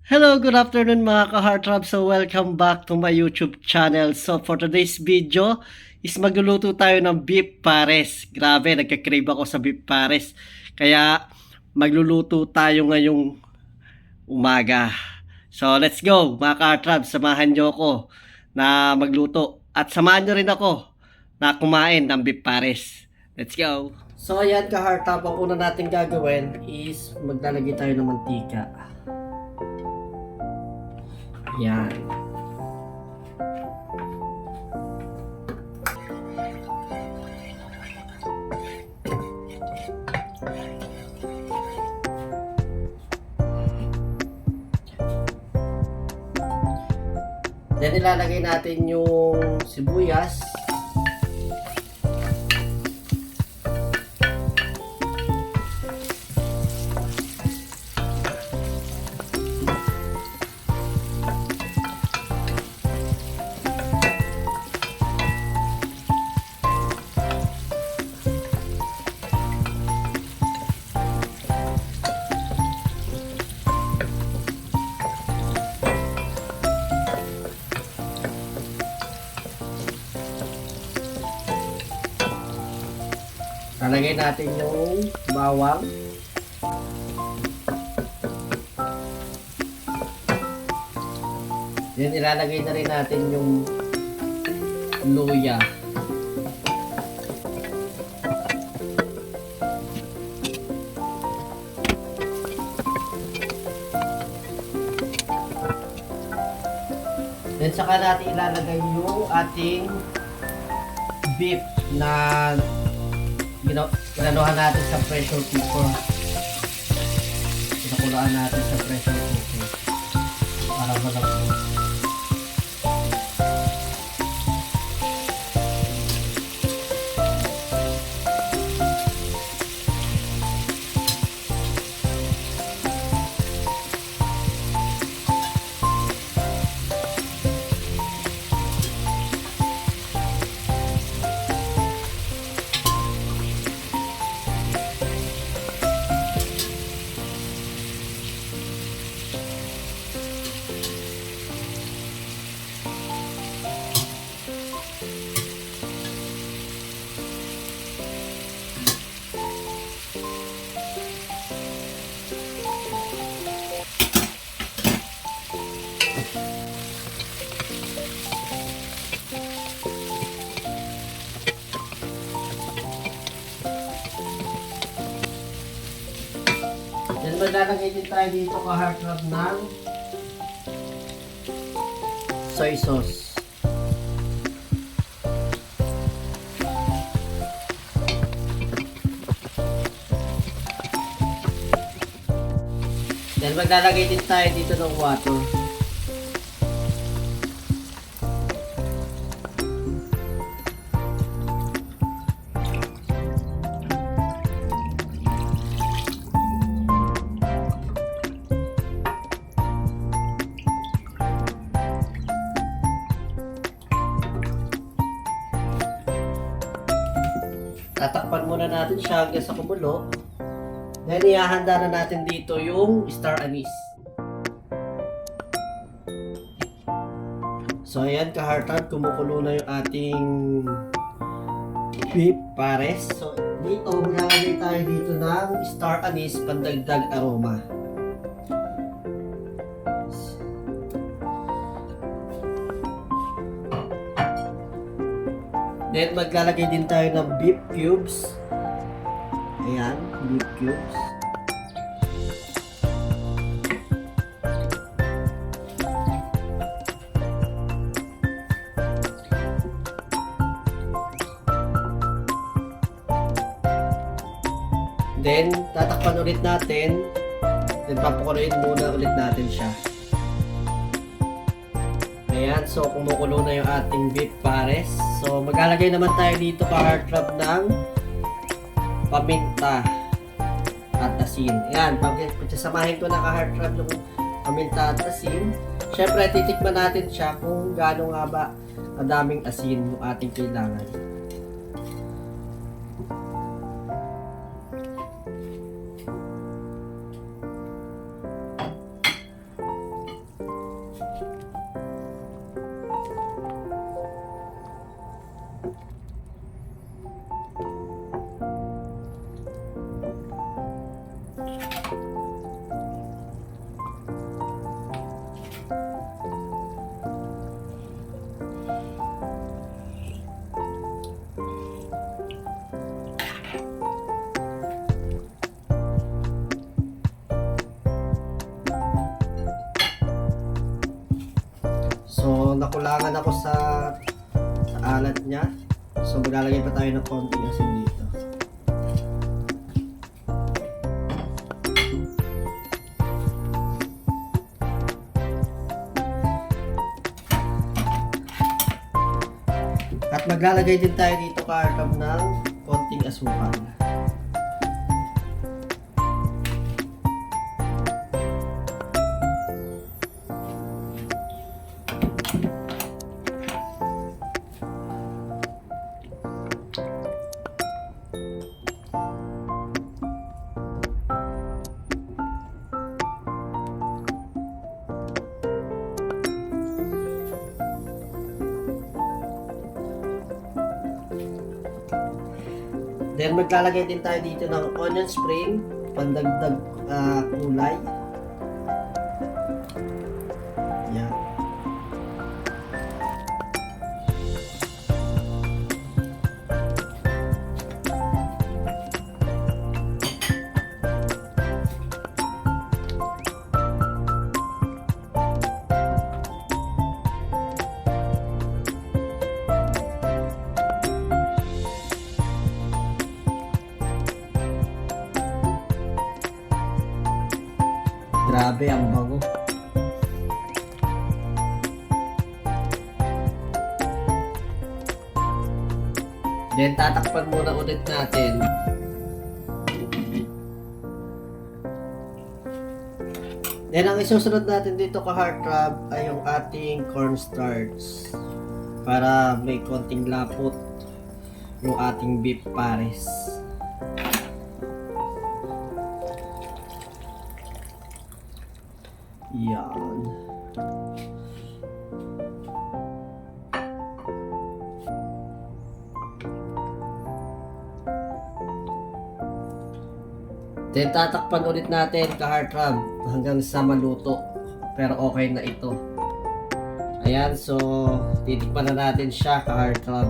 Hello, good afternoon mga ka-heartthrob. So welcome back to my YouTube channel. So for today's video is magluluto tayo ng beef pares. Grabe, nagka-crave ako sa beef pares. Kaya magluluto tayo ngayong umaga. So let's go mga ka-heartthrob. Samahan nyo ako na magluto. At samahan nyo rin ako na kumain ng beef pares. Let's go! So ayan ka-heartthrob, ang una natin gagawin is maglalagay tayo ng mantika. Yan. Then ilalagay natin yung sibuyas. Lalagay natin yung bawang. Then ilalagay na rin natin yung luya. Then saka natin ilalagay yung ating beef na ginanuhan natin sa pressure cooker. Pinakulaan natin sa pressure cooker para malambot. Then maglalagay din tayo dito ka-heartthrob ng soy sauce. Then maglalagay din tayo dito ng water. Tatakpan muna natin siya hanggang sa kumulo. Then ihahanda na natin dito yung star anise. So ayan ka-heartthrob, kumukulo na yung ating beef pares. So dito maglalagay tayo dito ng star anise pandagdag aroma. Then maglalagay din tayo ng beef cubes. Ayan, beef cubes. Then tatakpan ulit natin. Then papakuluin muna ulit natin siya. Ayan, so kumukulo na yung ating beef pares. So maglalagay naman tayo dito ka-heartthrob ng paminta at asin. Ayan, pagsasamahin ko na ka-heartthrob yung paminta at asin. Siyempre, titikman natin siya kung gaano nga ba kadaming asin yung ating kailangan. nakulangan ako sa alat niya. So maglalagay pa tayo ng konting asin dito. At maglalagay din tayo dito ka-hartab ng konting asukal. Then maglalagay din tayo dito ng onion spring, pandagdag kulay. Yan. Grabe, ang bango. Then tatakpan muna ulit natin. Then ang isusunod natin dito ka-heartthrob ay yung ating cornstarch para may konting lapot yung ating beef pares. Yan. Then tatakpan ulit natin ka-heartthrob hanggang sa maluto. Pero okay na ito. Ayan, so titikman na natin siya ka-heartthrob.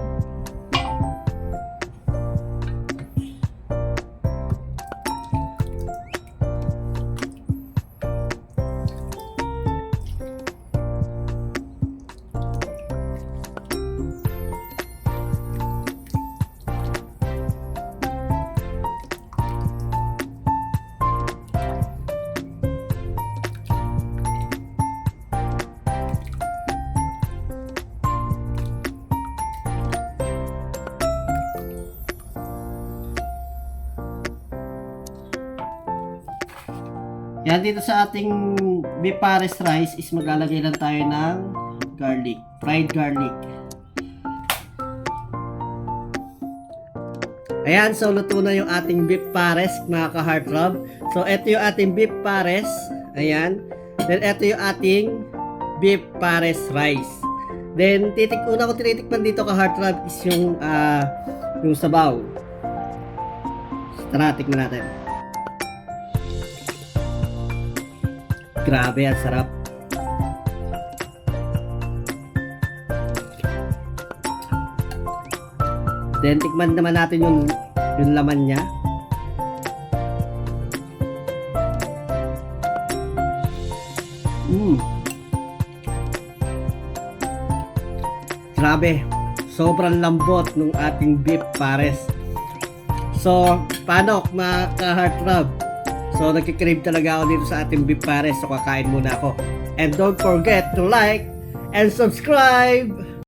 Yan, dito sa ating beef pares rice is maglalagay lang tayo ng garlic, fried garlic. Ayan, so luto na yung ating beef pares, mga ka-heartthrob. So ito yung ating beef pares. Ayan. Then ito yung ating beef pares rice. Then una ko tinitikman dito ka-heartthrob is yung sabaw. Tara, tikman natin. Grabe, ang sarap. Then tikman naman natin yung laman niya. Grabe, sobrang lambot ng ating beef pares. So, paano mga ka-heartthrob? So, nagkikrave talaga ako dito sa ating beef pares. So, kakain muna ako. And don't forget to like and subscribe!